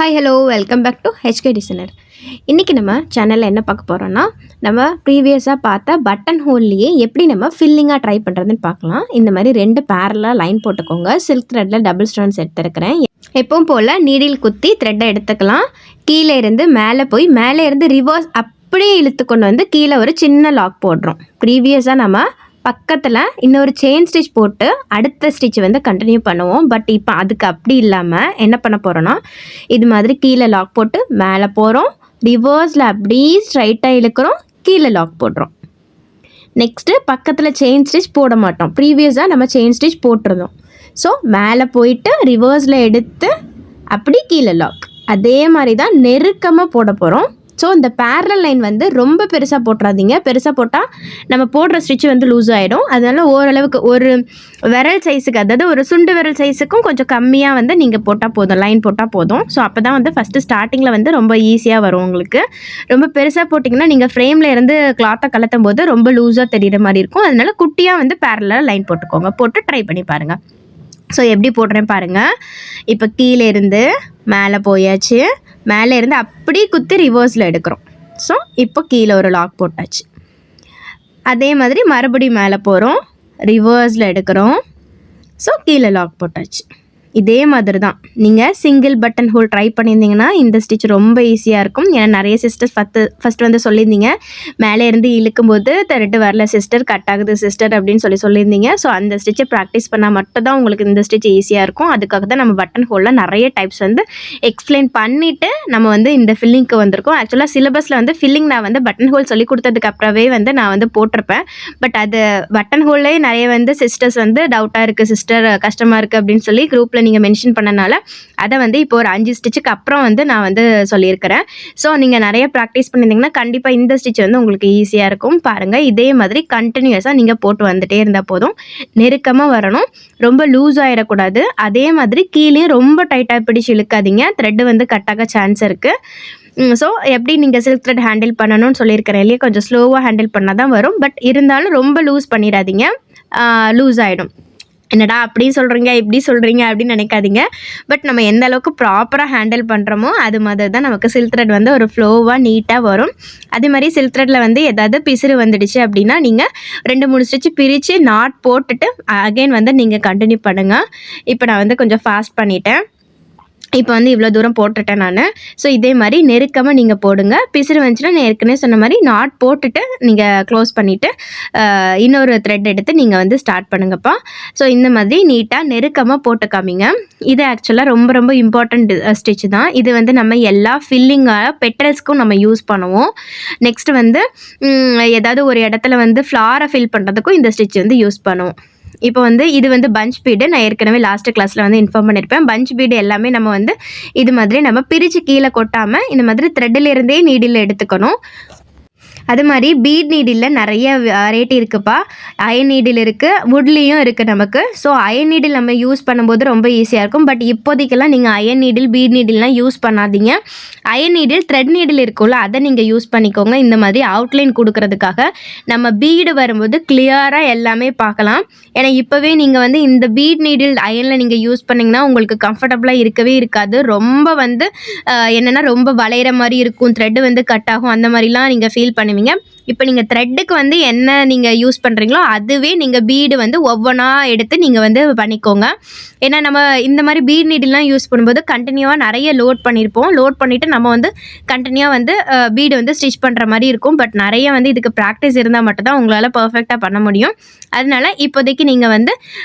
Hi hello welcome back to HK designer. இன்றைக்கி நம்ம சேனலில் என்ன பார்க்க போகிறோன்னா, நம்ம ப்ரீவியஸாக பார்த்த பட்டன் ஹோல்லையே எப்படி நம்ம ஃபில்லிங்காக ட்ரை பண்ணுறதுன்னு பார்க்கலாம். இந்த மாதிரி 2 பேரலாக லைன் போட்டுக்கோங்க. சில்க் த்ரெட்டில் டபுள் ஸ்டோன்ஸ் எடுத்துருக்கிறேன். எப்பவும் போல் நீடில் குத்தி த்ரெட்டை எடுத்துக்கலாம். கீழே இருந்து மேலே போய் மேலே இருந்து ரிவர்ஸ் அப்படியே இழுத்து கொண்டு வந்து கீழே ஒரு சின்ன லாக் போடுறோம். ப்ரீவியஸாக நம்ம பக்கத்தில் இன்னொரு செயின் ஸ்டிச் போட்டு அடுத்த ஸ்டிச் வந்து கண்டினியூ பண்ணுவோம். பட் இப்போ அதுக்கு அப்படி இல்லாமல் என்ன பண்ண போகிறோன்னா, இது மாதிரி கீழே லாக் போட்டு மேலே போகிறோம், ரிவர்ஸில் அப்படியே ஸ்ட்ரைட்டாக இழுக்கிறோம், கீழே லாக் போடுறோம். நெக்ஸ்ட்டு பக்கத்தில் செயின் ஸ்டிச் போட மாட்டோம். ப்ரீவியஸாக நம்ம செயின் ஸ்டிச் போட்டிருந்தோம். ஸோ மேலே போயிட்டு ரிவர்ஸில் எடுத்து அப்படி கீழே லாக். அதே மாதிரி தான் நெருக்கமாக போட போகிறோம். ஸோ இந்த பேரலல் லைன் வந்து ரொம்ப பெருசாக போட்டுறாதீங்க. பெருசாக போட்டால் நம்ம போடுற ஸ்டிச் வந்து லூஸ் ஆகிடும். அதனால் ஓரளவுக்கு ஒரு விரல் சைஸுக்கு, அதாவது ஒரு சுண்டு விரல் சைஸுக்கும் கொஞ்சம் கம்மியாக வந்து நீங்கள் போட்டால் போதும், லைன் போட்டால் போதும். ஸோ அப்போ தான் வந்து ஃபஸ்ட்டு ஸ்டார்டிங்கில் வந்து ரொம்ப ஈஸியாக வரும் உங்களுக்கு. ரொம்ப பெருசாக போட்டிங்கன்னா நீங்கள் ஃப்ரேமில் இருந்து கிளாத்தை கலத்தும் போது ரொம்ப லூஸாக தெரிகிற மாதிரி இருக்கும். அதனால் குட்டியாக வந்து பேரலாக லைன் போட்டுக்கோங்க. போட்டு ட்ரை பண்ணி பாருங்கள். ஸோ எப்படி போடுறேன் பாருங்கள். இப்போ கீழே இருந்து மேலே போயாச்சு, மேலே இருந்து அப்படியே குத்தி ரிவர்ஸில் எடுக்கிறோம். ஸோ இப்போ கீழே ஒரு லாக் போட்டாச்சு. அதே மாதிரி மறுபடியும் மேலே போகிறோம், ரிவர்ஸில் எடுக்கிறோம். ஸோ கீழே லாக் போட்டாச்சு. இதே மாதிரி தான் நீங்கள் சிங்கிள் பட்டன் ஹோல் ட்ரை பண்ணியிருந்தீங்கன்னா இந்த ஸ்டிச் ரொம்ப ஈஸியாக இருக்கும். ஏன்னா நிறைய சிஸ்டர்ஸ் ஃபஸ்ட்டு வந்து சொல்லியிருந்தீங்க, மேலே இருந்து இழுக்கும்போது த்ரெட்டு வரல சிஸ்டர், கட் ஆகுது சிஸ்டர் அப்படின்னு சொல்லியிருந்தீங்க. ஸோ அந்த ஸ்டிச்சை ப்ராக்டிஸ் பண்ணால் மட்டும் தான் உங்களுக்கு இந்த ஸ்டிச் ஈஸியாக இருக்கும். அதுக்காக தான் நம்ம பட்டன் ஹோலில் நிறைய டைப்ஸ் வந்து எக்ஸ்பிளைன் பண்ணிவிட்டு நம்ம வந்து இந்த ஃபில்லிங்க்கு வந்திருக்கோம். ஆக்சுவலாக சிலபஸில் வந்து ஃபில்லிங் நான் வந்து பட்டன் ஹோல் சொல்லி கொடுத்ததுக்கு அப்புறமே வந்து நான் வந்து போட்டிருப்பேன். பட் அது பட்டன் ஹோல்லே நிறைய வந்து சிஸ்டர்ஸ் வந்து டவுட்டாக இருக்குது சிஸ்டர், கஷ்டமாக இருக்குது அப்படின்னு சொல்லி குரூப்பில் நீங்கள் மென்ஷன் பண்ணனால அதை வந்து இப்போ ஒரு 5 ஸ்டிச்சுக்கு அப்புறம் வந்து நான் வந்து சொல்லியிருக்கிறேன். ஸோ நீங்கள் நிறைய ப்ராக்டிஸ் பண்ணியிருந்தீங்கன்னா கண்டிப்பாக இந்த ஸ்டிச் வந்து உங்களுக்கு ஈஸியாக இருக்கும். பாருங்கள், இதே மாதிரி கண்டினியூஸாக நீங்கள் போட்டு வந்துட்டே இருந்தால் போதும். நெருக்கமாக வரணும், ரொம்ப லூஸ் ஆகிடக்கூடாது. அதே மாதிரி கீழே ரொம்ப டைட்டாக பிடிச்சி இழுக்காதீங்க, த்ரெட்டு வந்து கட்டாக சான்ஸ் இருக்குது. ஸோ எப்படி நீங்கள் சில்க் த்ரெட் ஹேண்டில் பண்ணணும்னு சொல்லியிருக்கிறேன் இல்லையா, கொஞ்சம் ஸ்லோவாக ஹேண்டில் பண்ணால் தான் வரும். பட் இருந்தாலும் ரொம்ப லூஸ் பண்ணிடாதீங்க, லூஸ் ஆகிடும். என்னடா அப்படி சொல்கிறீங்க இப்படி சொல்கிறீங்க அப்படின்னு நினைக்காதீங்க. பட் நம்ம எந்த அளவுக்கு ப்ராப்பராக ஹேண்டில் பண்ணுறோமோ அது மாதிரி தான் நமக்கு சில்க் த்ரெட் வந்து ஒரு ஃப்ளோவாக நீட்டாக வரும். அதே மாதிரி சில்க் த்ரெட்டில் வந்து ஏதாவது பிசுறு வந்துடுச்சு அப்படின்னா நீங்கள் 2-3 ஸ்டிச் பிரித்து நாட் போட்டுட்டு அகைன் வந்து நீங்கள் கண்டினியூ பண்ணுங்கள். இப்போ நான் வந்து கொஞ்சம் ஃபாஸ்ட் பண்ணிட்டேன். இப்போ வந்து இவ்வளோ தூரம் போட்டுட்டேன் நான். ஸோ இதே மாதிரி நெருக்கமாக நீங்கள் போடுங்க. பிசுறு வந்துச்சுன்னா நான் ஏற்கனவே சொன்ன மாதிரி நாட் போட்டுட்டு நீங்கள் க்ளோஸ் பண்ணிவிட்டு இன்னொரு த்ரெட் எடுத்து நீங்கள் வந்து ஸ்டார்ட் பண்ணுங்கப்பா. ஸோ இந்த மாதிரி நீட்டாக நெருக்கமாக போட்டு காமிங்க. இது ஆக்சுவலாக ரொம்ப ரொம்ப இம்பார்ட்டண்ட் ஸ்டிச் தான். இது வந்து நம்ம எல்லா ஃபில்லிங்காக பெட்டல்ஸ்க்கும் நம்ம யூஸ் பண்ணுவோம். நெக்ஸ்ட் வந்து ஏதாவது ஒரு இடத்துல வந்து ஃப்ளாரை ஃபில் பண்ணுறதுக்கும் இந்த ஸ்டிச் வந்து யூஸ் பண்ணுவோம். இப்போ வந்து இது வந்து பஞ்ச் பீடு, நான் ஏற்கனவே லாஸ்ட் கிளாஸில் வந்து இன்ஃபார்ம் பண்ணியிருப்பேன். பஞ்ச் பீடு எல்லாமே நம்ம வந்து இது மாதிரி நம்ம பிரித்து கீழே கொட்டாமல் இந்த மாதிரி த்ரெட்டிலிருந்தே நீடில் எடுத்துக்கணும். அது மாதிரி பீட் நீடில் நிறைய வெரைட்டி இருக்குப்பா. அயன் நீடில் இருக்குது, வுட்லேயும் இருக்குது நமக்கு. ஸோ அயன் நீடில் நம்ம யூஸ் பண்ணும்போது ரொம்ப ஈஸியாக இருக்கும். பட் இப்போதைக்கெல்லாம் நீங்கள் அயன் நீடில் பீட் நீடில்லாம் யூஸ் பண்ணாதீங்க. அயன் நீடில் த்ரெட் நீடில் இருக்கும்ல, அதை நீங்கள் யூஸ் பண்ணிக்கோங்க. இந்த மாதிரி அவுட்லைன் கொடுக்கறதுக்காக நம்ம பீடு வரும்போது கிளியராக எல்லாமே பார்க்கலாம். ஏன்னா இப்போவே நீங்கள் வந்து இந்த பீட் நீடில் அயனில் நீங்கள் யூஸ் பண்ணிங்கன்னா உங்களுக்கு கம்ஃபர்டபுளாக இருக்கவே இருக்காது. ரொம்ப வந்து என்னென்னா ரொம்ப வளையிற மாதிரி இருக்கும், த்ரெட்டு வந்து கட் ஆகும், அந்த மாதிரிலாம் நீங்கள் ஃபீல் பண்ணுவீங்க. இப்போ நீங்கள் த்ரெட்டுக்கு வந்து என்ன நீங்கள் யூஸ் பண்ணுறீங்களோ அதுவே நீங்கள் பீடு வந்து ஒவ்வொன்றா எடுத்து நீங்கள் வந்து பண்ணிக்கோங்க. ஏன்னா நம்ம இந்த மாதிரி பீட் நீடில்லாம் யூஸ் பண்ணும்போது கண்டினியூவாக நிறைய லோட் பண்ணியிருப்போம். லோட் பண்ணிவிட்டு நம்ம வந்து கண்டினியூவாக வந்து பீடு வந்து ஸ்டிச் பண்ணுற மாதிரி இருக்கும். பட் நிறைய வந்து இதுக்கு ப்ராக்டிஸ் இருந்தால் மட்டும்தான் உங்களால் பர்ஃபெக்டாக பண்ண முடியும். அதனால இப்போதைக்கு நீங்கள் வந்து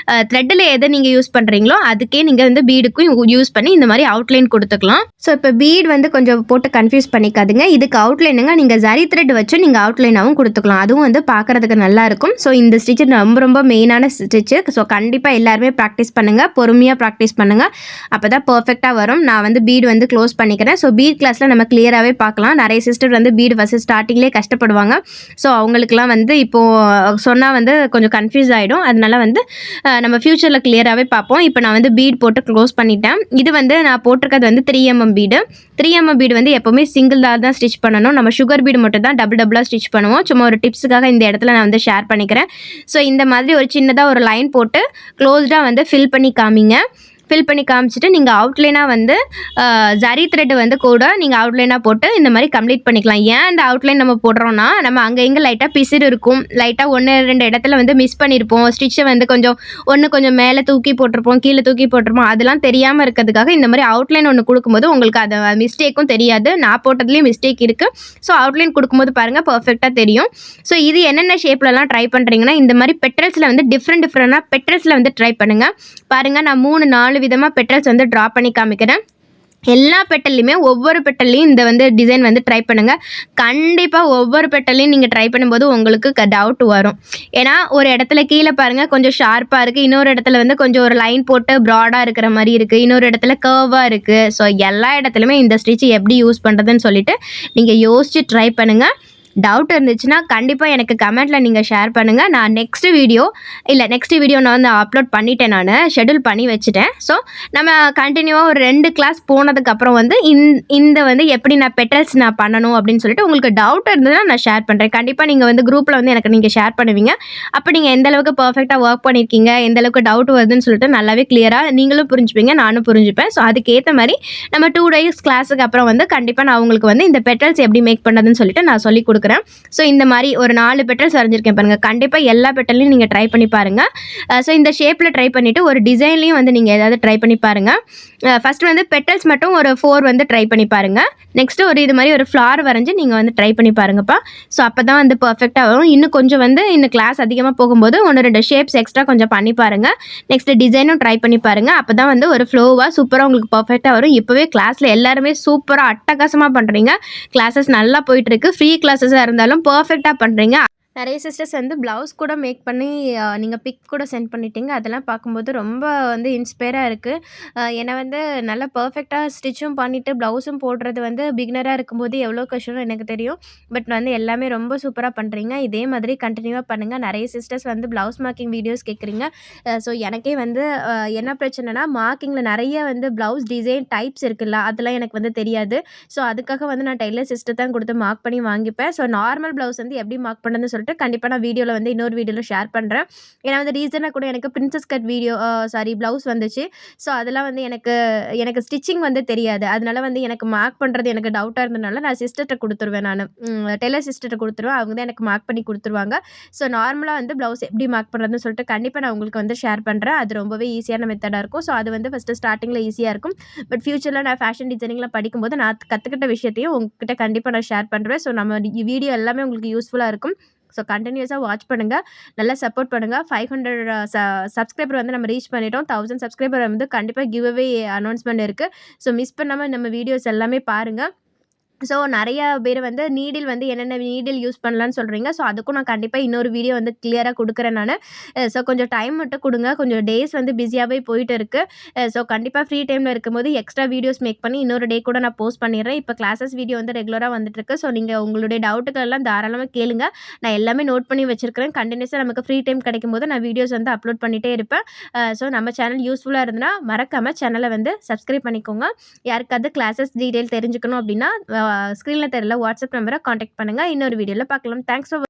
த்ரெட்டில் எதை நீங்கள் யூஸ் பண்ணுறீங்களோ அதுக்கே நீங்கள் வந்து பீடுக்கும் யூஸ் பண்ணி இந்த மாதிரி அவுட்லைன் கொடுத்துக்கலாம். ஸோ இப்போ பீட் வந்து கொஞ்சம் போட்டு கன்ஃபியூஸ் பண்ணிக்காதுங்க. இதுக்கு அவுட்லைனுங்க நீங்கள் ஜரி த்ரெட் வச்சு நீங்கள் அவுட்லைனாகவும் கொடுத்துக்கலாம். அதுவும் வந்து பார்க்குறதுக்கு நல்லாயிருக்கும். ஸோ இந்த ஸ்டிச் ரொம்ப ரொம்ப மெயினான ஸ்டிச்சு. ஸோ கண்டிப்பாக எல்லாருமே ப்ராக்டிஸ் பண்ணுங்கள், பொறுமையாக ப்ராக்டிஸ் பண்ணுங்கள், அப்போ தான் பர்ஃபெக்டாக வரும். நான் வந்து பீடு வந்து க்ளோஸ் பண்ணிக்கிறேன். ஸோ பீட் கிளாஸில் நம்ம கிளியராகவே பார்க்கலாம். நிறைய சிஸ்டர் வந்து பீடு ஃபஸ்ட்டு ஸ்டார்டிங்லேயே கஷ்டப்படுவாங்க. ஸோ அவங்களுக்குலாம் வந்து இப்போது சொன்னால் வந்து கொஞ்சம் கன்ஃபியூஸ் ஆகிடும். அதனால வந்து நம்ம ஃப்யூச்சரில் கிளியராகவே பார்ப்போம். இப்போ நான் வந்து பீட் போட்டு க்ளோஸ் பண்ணிட்டேன். இது வந்து நான் போட்டிருக்கிறது வந்து 3mm பீடு. 3mm பீடு வந்து எப்போவுமே சிங்கிளாக தான் ஸ்டிச் பண்ணணும். நம்ம சுகர் பீடு மட்டும் தான் டபுளாக ஸ்டிச் பண்ணுவோம். சும்மா ஒரு டிப்ஸுக்காக இந்த இடத்துல நான் வந்து ஷேர் பண்ணிக்கிறேன். ஸோ இந்த மாதிரி ஒரு சின்னதாக ஒரு லைன் போட்டு க்ளோஸ்டாக வந்து ஃபில் பண்ணி காமிங்க. ஃபில் பண்ணி காமிச்சிட்டு நீங்கள் அவுட்லைனாக வந்து ஜரி த்ரெட் வந்து கூட நீங்கள் அவுட்லைனாக போட்டு இந்த மாதிரி கம்ப்ளீட் பண்ணிக்கலாம். ஏன் அந்த அவுட்லைன் நம்ம போடுறோம்னா, நம்ம அங்கே இங்கே லைட்டாக பிசிறு இருக்கும், லைட்டாக 1-2 இடத்துல வந்து மிஸ் பண்ணியிருப்போம், ஸ்டிச்சை வந்து கொஞ்சம் மேலே தூக்கி போட்டிருப்போம், கீழே தூக்கி போட்டிருப்போம், அதெல்லாம் தெரியாமல் இருக்கிறதுக்காக இந்த மாதிரி அவுட்லைன் ஒன்று கொடுக்கும்போது உங்களுக்கு அது மிஸ்டேக்கும் தெரியாது. நான் போட்டதுலேயும் மிஸ்டேக் இருக்குது. ஸோ அவுட்லைன் கொடுக்கும்போது பாருங்கள் பர்ஃபெக்டாக தெரியும். ஸோ இது என்னென்ன ஷேப்லலாம் ட்ரை பண்ணுறீங்கன்னா, இந்த மாதிரி பெட்ரல்ஸில் வந்து டிஃப்ரெண்ட்டாக பெட்ரல்ஸில் வந்து ட்ரை பண்ணுங்கள். பாருங்கள், நான் 3-4 விதமாக பெட்ரல்ஸ் வந்து ட்ரா பண்ணி காமிக்கிறேன். எல்லா பெட்டல்லையுமே ஒவ்வொரு பெட்டல்லையும் இந்த வந்து டிசைன் வந்து ட்ரை பண்ணுங்கள். கண்டிப்பாக ஒவ்வொரு பெட்டல்லையும் நீங்கள் ட்ரை பண்ணும்போது உங்களுக்கு டவுட் வரும். ஏன்னா ஒரு இடத்துல கீழே பாருங்கள் கொஞ்சம் ஷார்ப்பாக இருக்குது, இன்னொரு இடத்துல வந்து கொஞ்சம் ஒரு லைன் போட்டு ப்ராடாக இருக்கிற மாதிரி இருக்குது, இன்னொரு இடத்துல கர்வாக இருக்குது. ஸோ எல்லா இடத்துலையுமே இந்த ஸ்டிச் எப்படி யூஸ் பண்ணுறதுன்னு சொல்லிட்டு நீங்கள் யோசித்து ட்ரை பண்ணுங்கள். டவுட் இருந்துச்சுன்னா கண்டிப்பாக எனக்கு கமெண்ட்டில் நீங்கள் ஷேர் பண்ணுங்கள். நான் நெக்ஸ்ட் வீடியோ நான் வந்து அப்லோட் பண்ணிட்டேன், நான் ஷெட்யூல் பண்ணி வச்சுட்டேன். ஸோ நம்ம கண்டினியூவாக ஒரு 2 கிளாஸ் போனதுக்கப்புறம் வந்து இந்த வந்து எப்படி நான் பெட்டல்ஸ் நான் பண்ணணும் அப்படின்னு சொல்லிட்டு உங்களுக்கு டவுட் இருந்ததுன்னா நான் ஷேர் பண்ணுறேன். கண்டிப்பாக நீங்கள் வந்து குரூப்பில் வந்து எனக்கு நீங்கள் ஷேர் பண்ணுவீங்க. அப்போ நீங்கள் எந்தளவுக்கு பர்ஃபெக்டாக ஒர்க் பண்ணியிருக்கீங்க, எந்தளவுக்கு டவுட் வருதுன்னு சொல்லிட்டு நல்லாவே கிளியராக நீங்களும் புரிஞ்சுப்பீங்க, நானும் புரிஞ்சுப்பேன். ஸோ அதுக்கேற்ற மாதிரி நம்ம 2 days கிளாஸுக்கு அப்புறம் வந்து கண்டிப்பாக நான் உங்களுக்கு வந்து இந்த பெட்டல்ஸ் எப்படி மேக் பண்ணுறதுன்னு சொல்லிட்டு நான் சொல்லி கொடுக்குறேன். ஸோ இந்த மாதிரி ஒரு 4 பெட்டல்ஸ் வரைஞ்சிருக்கேன் பாருங்கள். கண்டிப்பாக எல்லா பெட்டல்லையும் நீங்கள் ட்ரை பண்ணி பாருங்கள். ஸோ இந்த ஷேப்பில் ட்ரை பண்ணிவிட்டு ஒரு டிசைன்லையும் வந்து நீங்கள் ஏதாவது ட்ரை பண்ணி பாருங்கள். ஃபஸ்ட்டு வந்து பெட்டல்ஸ் மட்டும் ஒரு 4 வந்து ட்ரை பண்ணி பாருங்கள். நெக்ஸ்ட்டு ஒரு இது மாதிரி ஒரு ஃப்ளார் வரைஞ்சி நீங்கள் வந்து ட்ரை பண்ணி பாருங்கப்பா. ஸோ அப்போ தான் வந்து பர்ஃபெக்டாக வரும். இன்னும் கொஞ்சம் வந்து இந்த கிளாஸ் அதிகமாக போகும்போது 1-2 ஷேப்ஸ் எக்ஸ்ட்ரா கொஞ்சம் பண்ணி பாருங்கள். நெக்ஸ்ட்டு டிசைனும் ட்ரை பண்ணி பாருங்கள். அப்போ தான் வந்து ஒரு ஃப்ளோவாக சூப்பராக உங்களுக்கு பர்ஃபெக்டாக வரும். இப்போவே கிளாஸில் எல்லாருமே சூப்பராக அட்டகாசமாக பண்ணுறீங்க. கிளாஸஸ் நல்லா போயிட்டுருக்கு. ஃப்ரீ கிளாஸஸாக இருந்தாலும் பர்ஃபெக்டாக பண்ணுறீங்க. நிறைய சிஸ்டர்ஸ் வந்து ப்ளவுஸ் கூட மேக் பண்ணி நீங்கள் பிக் கூட சென்ட் பண்ணிட்டீங்க. அதெல்லாம் பார்க்கும்போது ரொம்ப வந்து இன்ஸ்பயராக இருக்குது. ஏன்னா வந்து நல்லா பர்ஃபெக்டாக ஸ்டிச்சும் பண்ணிவிட்டு ப்ளவுஸும் போடுறது வந்து பிகினராக இருக்கும்போது எவ்வளோ கஷ்டம்னு எனக்கு தெரியும். பட் வந்து எல்லாமே ரொம்ப சூப்பராக பண்ணுறீங்க. இதே மாதிரி கண்டினியூவாக பண்ணுங்கள். நிறைய சிஸ்டர்ஸ் வந்து ப்ளவுஸ் மார்க்கிங் வீடியோஸ் கேட்குறீங்க. ஸோ எனக்கே வந்து என்ன பிரச்சனைனா, மார்க்கிங்கில் நிறைய வந்து ப்ளவுஸ் டிசைன் டைப்ஸ் இருக்குல்ல, அதெல்லாம் எனக்கு வந்து தெரியாது. ஸோ அதுக்காக வந்து நான் டெய்லர் சிஸ்டர் தான் கொடுத்து மார்க் பண்ணி வாங்கிப்பேன். ஸோ நார்மல் ப்ளவுஸ் வந்து எப்படி மார்க் பண்ணுறதுன்னு சொல்லிட்டு கண்டிப்பாக நான் வீடியோவில் வந்து இன்னொரு வீடியோவில் ஷேர் பண்ணுறேன். ஏன்னா வந்து ரீசனாக கூட எனக்கு பிரின்சஸ் கட் ப்ளவுஸ் வந்துச்சு. ஸோ அதெல்லாம் வந்து எனக்கு ஸ்டிச்சிங் வந்து தெரியாது. அதனால வந்து எனக்கு மார்க் பண்ணுறது எனக்கு டவுட்டாக இருந்ததுனால நான் சிஸ்டர்கிட்ட கொடுத்துருவேன். நான் டெய்லர் சிஸ்டர்கிட்ட கொடுத்துருவேன். அவங்க தான் எனக்கு மார்க் பண்ணி கொடுத்துருவாங்க. ஸோ நார்மலாக வந்து ப்ளவுஸ் எப்படி மார்க் பண்ணுறதுன்னு சொல்லிட்டு கண்டிப்பாக நான் உங்களுக்கு வந்து ஷேர் பண்ணுறேன். அது ரொம்பவே ஈஸியான மெத்தடாக இருக்கும். ஸோ அது வந்து ஃபஸ்ட்டு ஸ்டார்டிங்கில் ஈஸியாக இருக்கும். பட் ஃப்யூச்சரில் நான் ஃபேஷன் டிசைனிங்கில் படிக்கும்போது நான் கற்றுக்கிட்ட விஷயத்தையும் உங்ககிட்ட கண்டிப்பாக நான் ஷேர் பண்ணுறேன். ஸோ நம்ம வீடியோ எல்லாமே உங்களுக்கு யூஸ்ஃபுல்லாக இருக்கும். ஸோ கண்டினியூஸாக வாட்ச் பண்ணுங்கள், நல்லா சப்போர்ட் பண்ணுங்கள். 500 சப்ஸ்கிரைபர் வந்து நம்ம ரீச் பண்ணிட்டோம். 1000 சப்ஸ்கிரைபர் வந்து கண்டிப்பாக கிவ் அவே அனௌன்ஸ்மெண்ட் இருக்குது. ஸோ மிஸ் பண்ணாமல் நம்ம வீடியோஸ் எல்லாமே பாருங்கள். ஸோ நிறையா பேர் வந்து நீடில் வந்து என்னென்ன நீடில் யூஸ் பண்ணலான்னு சொல்கிறீங்க. ஸோ அதுக்கும் நான் கண்டிப்பாக இன்னொரு வீடியோ வந்து கிளியராக கொடுக்குறேன் நான். ஸோ கொஞ்சம் டைம் மட்டும் கொடுங்க. கொஞ்சம் டேஸ் வந்து பிஸியாகவே போயிட்டு இருக்குது. ஸோ கண்டிப்பாக ஃப்ரீ டைமில் இருக்கும்போது எக்ஸ்ட்ரா வீடியோஸ் மேக் பண்ணி இன்னொரு டே கூட நான் போஸ்ட் பண்ணிடுறேன். இப்போ கிளாஸஸ் வீடியோ வந்து ரெகுலராக வந்துட்டுருக்கு. ஸோ நீங்கள் உங்களுடைய டவுட்டுகள் எல்லாம் தாராளமாக கேளுங்க. நான் எல்லாமே நோட் பண்ணி வச்சுருக்கிறேன். கண்டினியூஸாக நமக்கு ஃப்ரீ டைம் கிடைக்கும் போது நான் வீடியோஸ் வந்து அப்லோட் பண்ணிகிட்டே இருப்பேன். ஸோ நம்ம சேனல் யூஸ்ஃபுல்லாக இருந்ததுன்னா மறக்காமல் சேனலை வந்து சப்ஸ்கிரைப் பண்ணிக்கோங்க. யாருக்காவது கிளாஸஸ் டீட்டெயில் தெரிஞ்சுக்கணும் அப்படின்னா ஸ்க்ரீனில் தெரியல வாட்ஸ்அப் நம்பரை காண்டாக்ட் பண்ணுங்கள். இன்னொரு வீடியோவில் பார்க்கலாம். Thanks for